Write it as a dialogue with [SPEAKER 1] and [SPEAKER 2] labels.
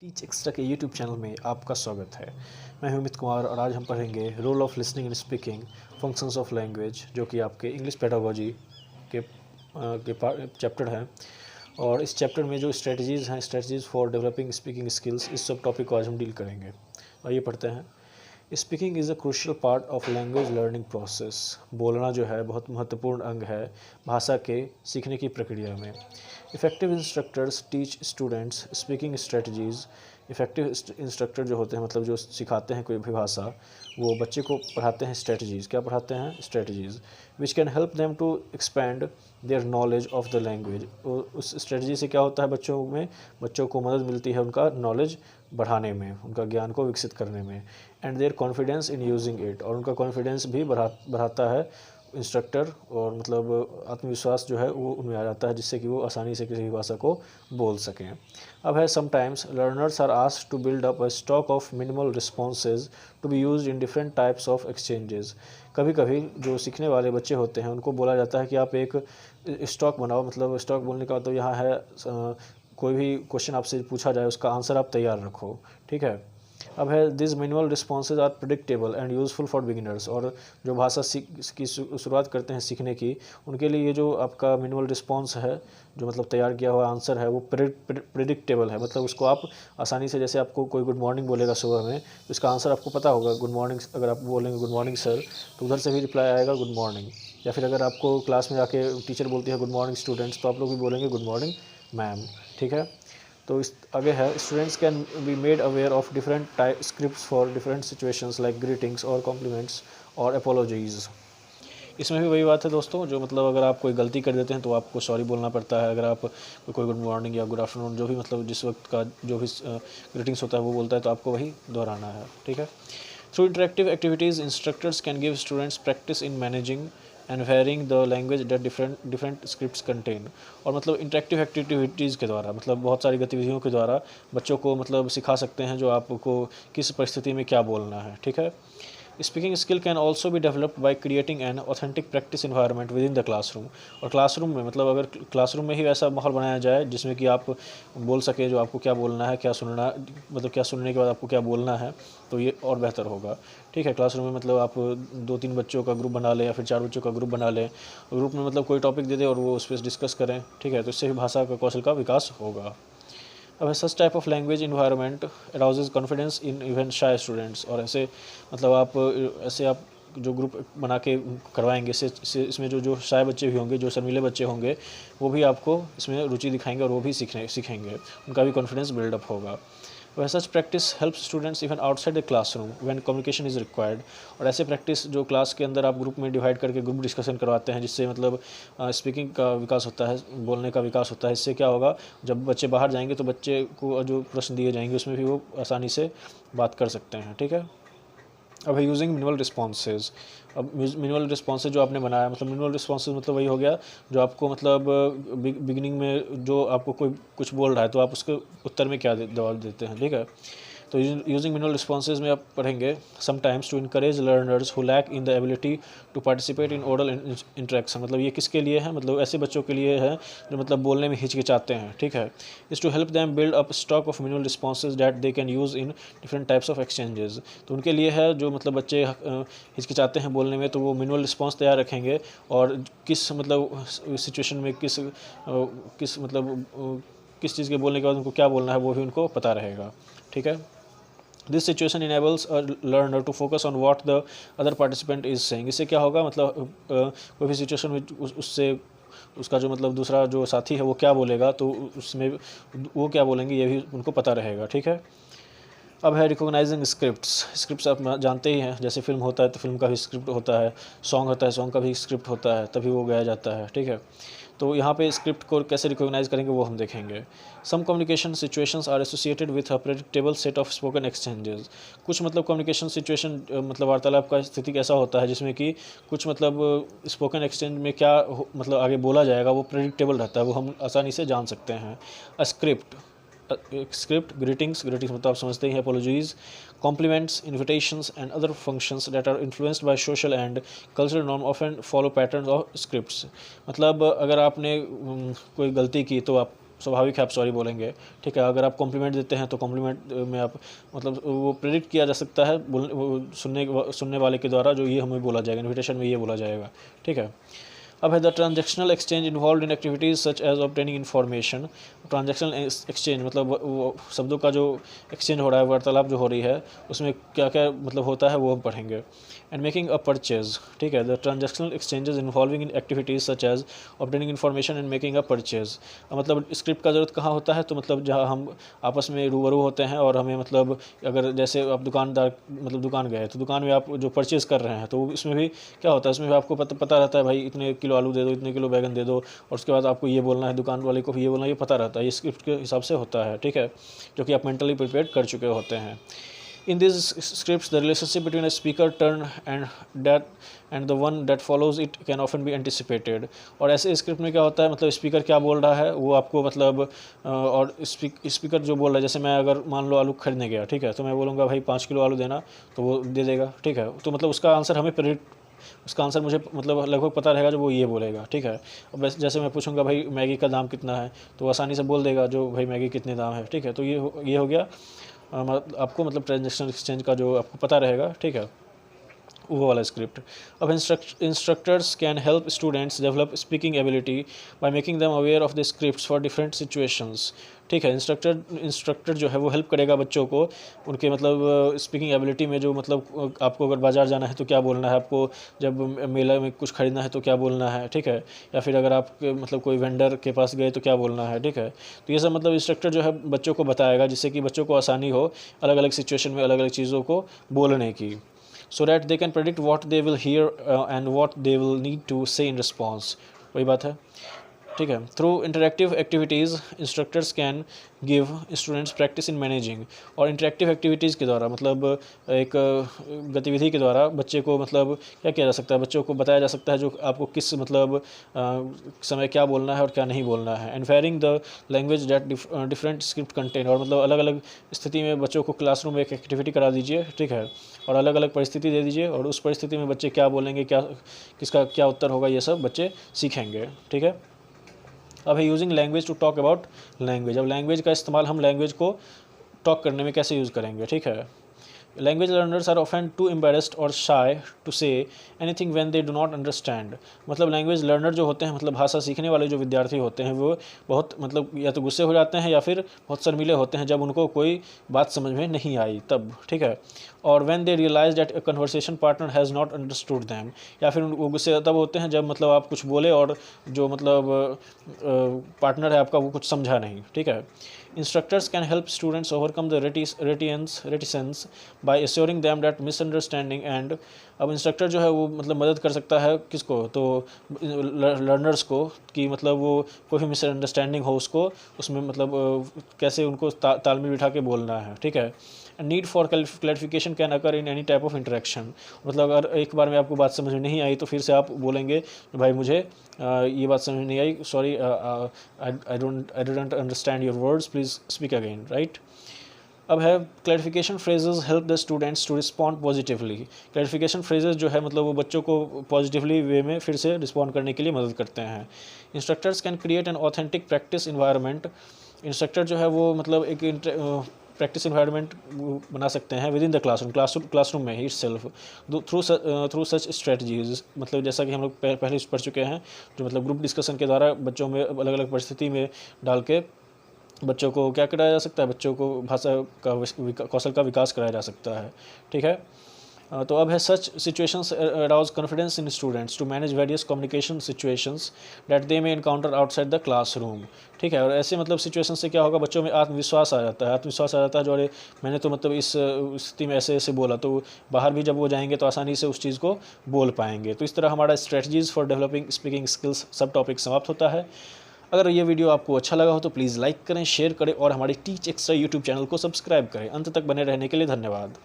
[SPEAKER 1] Teach extra के YouTube channel में आपका स्वागत है। मैं हूं अमित कुमार और आज हम पढ़ेंगे role of listening and speaking, functions of language, जो कि आपके इंग्लिश पेडागोजी के चैप्टर है। और इस चैप्टर में जो स्ट्रेटजीज़ हैं, strategies for developing speaking skills, इस सब टॉपिक को आज हम डील करेंगे। आइए पढ़ते हैं। Speaking is a crucial part of language learning process. बोलना जो है बहुत महत्वपूर्ण अंग है भाषा के सीखने की प्रक्रिया में। Effective instructors teach students speaking strategies. Effective instructor जो होते हैं, मतलब जो सिखाते हैं कोई भी भाषा, वो बच्चे को पढ़ाते हैं स्ट्रेटजीज़। क्या पढ़ाते हैं? Strategies which can help them to expand their knowledge of the language. उस स्ट्रेटजी से क्या होता है, बच्चों को मदद मिलती है उनका नॉलेज बढ़ाने में, उनका ज्ञान को विकसित करने में। And there confidence in using it, और उनका कॉन्फिडेंस भी बढ़ाता है इंस्ट्रक्टर, और मतलब आत्मविश्वास जो है वो उनमें आ जाता है, जिससे कि वो आसानी से किसी भी भाषा को बोल सकें। अब है sometimes learners are asked to build up a stock of minimal responses to be used in different types of exchanges. कभी कभी जो सीखने वाले बच्चे होते हैं उनको बोला जाता है कि आप एक स्टॉक बनाओ। मतलब स्टॉक बोलने का तो यहाँ है कोई भी क्वेश्चन आपसे पूछा जाए उसका आंसर आप तैयार रखो, ठीक है। अब है this minimal responses are predictable and useful for beginners. और जो भाषा की शुरुआत करते हैं सीखने की, उनके लिए ये जो आपका मिनिमल रिस्पॉन्स है, जो मतलब तैयार किया हुआ आंसर है, वो प्रिडिक्टेबल है। मतलब उसको आप आसानी से, जैसे आपको कोई गुड मॉर्निंग बोलेगा सुबह में, तो इसका आंसर आपको पता होगा गुड मॉर्निंग। अगर आप बोलेंगे गुड मॉर्निंग सर, तो उधर से भी रिप्लाई आएगा गुड मॉर्निंग। या फिर अगर आपको क्लास में आके टीचर बोलती है गुड मॉर्निंग स्टूडेंट्स, तो आप लोग भी बोलेंगे गुड मॉर्निंग मैम, ठीक है। तो इस आगे है students can be made aware of different type scripts for different situations like greetings और कॉम्प्लीमेंट्स और अपोलॉजीज़। इसमें भी वही बात है दोस्तों, जो मतलब अगर आप कोई गलती कर देते हैं तो आपको सॉरी बोलना पड़ता है। अगर आप कोई गुड मॉर्निंग या गुड आफ्टरनून, जो भी मतलब जिस वक्त का जो भी ग्रीटिंग्स होता है वो बोलता है, तो आपको वही दोहराना है, ठीक है। Through interactive activities instructors can give students practice in managing and varying the language that different scripts contain. और मतलब इंटरेक्टिव एक्टिविटीज़ के द्वारा, मतलब बहुत सारी गतिविधियों के द्वारा बच्चों को मतलब सिखा सकते हैं जो आपको किस परिस्थिति में क्या बोलना है, ठीक है। स्पीकिंग स्किल कैन ऑल्सो भी developed by creating an authentic practice environment with in the classroom. और क्लासरूम में, मतलब अगर क्लासरूम में ही वैसा माहौल बनाया जाए जिसमें कि आप बोल सके जो आपको क्या बोलना है, क्या सुनना, मतलब क्या सुनने के बाद आपको क्या बोलना है, तो ये और बेहतर होगा, ठीक है। क्लासरूम में मतलब आप 2-3 बच्चों का ग्रुप बना लें या फिर 4 बच्चों का ग्रुप बना लें। ग्रुप में मतलब कोई टॉपिक दे दे और वो उस पर डिस्कस करें, ठीक है। तो इससे भी भाषा का कौशल का विकास होगा। अब such type of language environment arouses confidence in even shy students. और ऐसे मतलब आप जो ग्रुप बना के करवाएंगे, इसमें जो जो शाय बच्चे भी होंगे, जो शर्मीले बच्चे होंगे, वो भी आपको इसमें रुचि दिखाएंगे और वो भी सीखेंगे, उनका भी कॉन्फिडेंस बिल्डअप होगा। वह such practice helps students even outside the classroom when communication is required. और ऐसे प्रैक्टिस जो क्लास के अंदर आप ग्रुप में डिवाइड करके ग्रुप डिस्कशन करवाते हैं, जिससे मतलब स्पीकिंग का विकास होता है, बोलने का विकास होता है। इससे क्या होगा, जब बच्चे बाहर जाएंगे तो बच्चे को जो प्रश्न दिए जाएंगे उसमें भी वो आसानी से बात कर सकते हैं, ठीक है। अब है यूजिंग मिनिमल रिस्पॉन्सेज। अब मिनिमल रिस्पॉन्सेज जो आपने बनाया, मतलब मिनिमल रिस्पॉन्सेज मतलब वही हो गया जो आपको मतलब बिगिनिंग में जो आपको कोई कुछ बोल रहा है तो आप उसके उत्तर में क्या जवाब देते हैं, ठीक है। तो यूजिंग मिनिमल रिस्पॉन्सेज में आप पढ़ेंगे sometimes to encourage learners who lack in the ability to participate in oral interaction. मतलब ये किसके लिए है, मतलब ऐसे बच्चों के लिए है जो मतलब बोलने में हिचकिचाते हैं, ठीक है। Is to help them build up stock of minimal responses that they can use in different types of exchanges. तो उनके लिए है जो मतलब बच्चे हिचकिचाते हैं बोलने में, तो वो मिनिमल रिस्पॉन्स तैयार रखेंगे और किस मतलब सिचुएशन में किस मतलब किस चीज़ के बोलने के बाद उनको क्या बोलना है वो भी उनको पता रहेगा, ठीक है। This situation enables a learner to focus on what the other participant is saying. इससे क्या होगा, मतलब कोई भी सिचुएशन में उससे उसका जो मतलब दूसरा जो साथी है वो क्या बोलेगा, तो उसमें वो क्या बोलेंगे ये भी उनको पता रहेगा, ठीक है। अब है रिकॉग्नाइजिंग स्क्रिप्ट्स आप जानते ही हैं, जैसे फिल्म होता है तो फिल्म का भी स्क्रिप्ट होता है, सॉन्ग होता है सॉन्ग का भी स्क्रिप्ट होता है, तभी वो गाया जाता है, ठीक है। तो यहाँ पे स्क्रिप्ट को कैसे रिकॉग्नाइज करेंगे वो हम देखेंगे। Some communication situations are associated with a predictable set of spoken exchanges. कुछ मतलब कम्युनिकेशन सिचुएशन मतलब वार्तालाप का स्थिति ऐसा होता है जिसमें कि कुछ मतलब स्पोकन एक्सचेंज में क्या मतलब आगे बोला जाएगा वो प्रेडिक्टेबल रहता है, वो हम आसानी से जान सकते हैं। अ स्क्रिप्ट ग्रीटिंग्स मतलब आप समझते ही हैं, apologies, compliments, invitations and other functions that are influenced by social and cultural norm often follow pattern of scripts. मतलब अगर आपने कोई गलती की तो आप स्वाभाविक है आप सॉरी बोलेंगे, ठीक है। अगर आप कॉम्प्लीमेंट देते हैं तो कॉम्प्लीमेंट में आप मतलब वो प्रेडिक्ट किया जा सकता है वो सुनने वाले के द्वारा, जो ये हमें बोला जाएगा, इन्विटेशन में ये बोला जाएगा, ठीक है। अब है the transactional exchange involve in activities such as obtaining information. Transactional exchange मतलब वो शब्दों का जो एक्सचेंज हो रहा है, वार्तालाप जो हो रही है, उसमें क्या क्या मतलब होता है वो हम पढ़ेंगे। एंड मेकिंग अ परचेज, ठीक है। The transactional exchanges involving in activities such as obtaining information and making a purchase. मतलब स्क्रिप्ट का ज़रूरत कहाँ होता है, तो मतलब जहाँ हम आपस में रूबरू होते हैं और हमें मतलब अगर जैसे आप दुकानदार मतलब दुकान गए तो दुकान में आप जो परचेज़ कर रहे हैं तो इसमें भी क्या होता है, इसमें भी आपको पता रहता है भाई इतने किलो आलू दे दो, इतने किलो बैगन दे दो, और उसके बाद आपको ये बोलना है, दुकान वाले को भी ये बोलना है, ये पता रहता है, ये स्क्रिप्ट के हिसाब से होता है, ठीक है, जो कि आप मेंटली प्रिपेयर कर चुके होते हैं। In these scripts, the relationship between a speaker turn and the one that follows it can often be anticipated। और ऐसे स्क्रिप्ट में क्या होता है, मतलब स्पीकर क्या बोल रहा है वो आपको मतलब और स्पीकर जो बोल रहा है, जैसे मैं अगर मान लो आलू खरीदने गया, ठीक है, तो मैं बोलूँगा भाई 5 किलो आलू देना, तो वो दे देगा, ठीक है। तो मतलब उसका आंसर हमें उसका आंसर मुझे मतलब लगभग पता रहेगा जो वो ये बोलेगा, ठीक है। अब जैसे मैं पूछूंगा भाई मैगी का दाम कितना है, तो वो आसानी से बोल देगा जो भाई मैगी कितने दाम है, ठीक है। तो ये हो गया आपको मतलब ट्रांजेक्शनल एक्सचेंज का जो आपको पता रहेगा, ठीक है, वो वाला स्क्रिप्ट। अब instructors can help students develop speaking ability by making them aware of the scripts for different situations, ठीक है। इंस्ट्रक्टर जो है वो हेल्प करेगा बच्चों को उनके मतलब स्पीकिंग एबिलिटी में, जो मतलब आपको अगर बाज़ार जाना है तो क्या बोलना है, आपको जब मेला में कुछ खरीदना है तो क्या बोलना है, ठीक है, या फिर अगर आप मतलब कोई वेंडर के पास गए तो क्या बोलना है, ठीक है। तो ये सब मतलब इंस्ट्रक्टर जो है बच्चों को बताएगा, जिससे कि बच्चों को आसानी हो अलग अलग सिचुएशन में अलग अलग चीज़ों को बोलने की, so that they can predict what they will hear and what they will need to say in response। वही बात है, ठीक है। Through interactive activities instructors can give students practice in managing. और इंटरेक्टिव एक्टिविटीज़ के द्वारा मतलब एक गतिविधि के द्वारा बच्चे को मतलब क्या किया जा सकता है, बच्चों को बताया जा सकता है जो आपको किस मतलब समय क्या बोलना है और क्या नहीं बोलना है। And varying the language that different script content. और मतलब अलग अलग स्थिति में बच्चों को क्लासरूम में एक एक्टिविटी करा दीजिए, ठीक है, और अलग अलग परिस्थिति दे दीजिए, और उस परिस्थिति में बच्चे क्या बोलेंगे, क्या किसका क्या उत्तर होगा, ये सब बच्चे सीखेंगे, ठीक है। अब है using language to talk about language. अब लैंग्वेज का इस्तेमाल हम लैंग्वेज को टॉक करने में कैसे यूज़ करेंगे, ठीक है। Language learners are often too embarrassed और shy to say anything when they do not understand. मतलब लैंग्वेज लर्नर जो होते हैं, मतलब भाषा सीखने वाले जो विद्यार्थी होते हैं, वो बहुत मतलब या तो गुस्से हो जाते हैं या फिर बहुत शर्मीले होते हैं जब उनको कोई बात समझ में नहीं आई तब, ठीक है। और when they realise that a conversation partner has not understood them. या फिर वो गुस्से तब होते हैं जब मतलब आप कुछ बोले और जो मतलब पार्टनर है आपका वो कुछ समझा नहीं, ठीक है। Instructors can help students overcome the reticence by assuring them that misunderstanding and अब इंस्ट्रक्टर जो है वो मतलब मदद कर सकता है किसको, तो लर्नर्स को, कि मतलब वो कोई भी मिसअंडरस्टैंडिंग हो उसको उसमें मतलब कैसे उनको तालमेल बिठा के बोलना है, ठीक है। Need for clarification can occur in any type of interaction. मतलब अगर एक बार में आपको बात समझ में नहीं आई तो फिर से आप बोलेंगे भाई मुझे ये बात समझ में नहीं आई, sorry I don't understand your words, please speak again, right. अब है clarification phrases help the students to respond positively. Clarification phrases जो है मतलब वो बच्चों को पॉजिटिवली वे में फिर से रिस्पॉन्ड करने के लिए मदद करते हैं। Instructors can create an authentic practice environment. Instructor जो है वो मतलब एक प्रैक्टिस इन्वायरमेंट बना सकते हैं विद इन द क्लासरूम में ही इटसेल्फ थ्रू सच स्ट्रेटजीज। मतलब जैसा कि हम लोग पहले पढ़ चुके हैं, जो मतलब ग्रुप डिस्कशन के द्वारा बच्चों में अलग अलग परिस्थिति में डाल के बच्चों को क्या कराया जा सकता है, बच्चों को भाषा का कौशल का विकास कराया जा सकता है, ठीक है। तो अब है such situations arouse confidence in students to manage various communication situations that they may encounter outside the classroom, ठीक है। और ऐसे मतलब सिचुएशन से क्या होगा, बच्चों में आत्मविश्वास आ जाता है जो अरे मैंने तो मतलब इस स्थिति में ऐसे ऐसे बोला, तो बाहर भी जब वो जाएंगे तो आसानी से उस चीज़ को बोल पाएंगे। तो इस तरह हमारा strategies for developing speaking skills सब टॉपिक समाप्त होता है। अगर ये वीडियो आपको अच्छा लगा हो तो प्लीज़ लाइक करें, शेयर करें और हमारे टीच एक्स्ट्रा यूट्यूब चैनल को सब्सक्राइब करें। अंत तक बने रहने के लिए धन्यवाद।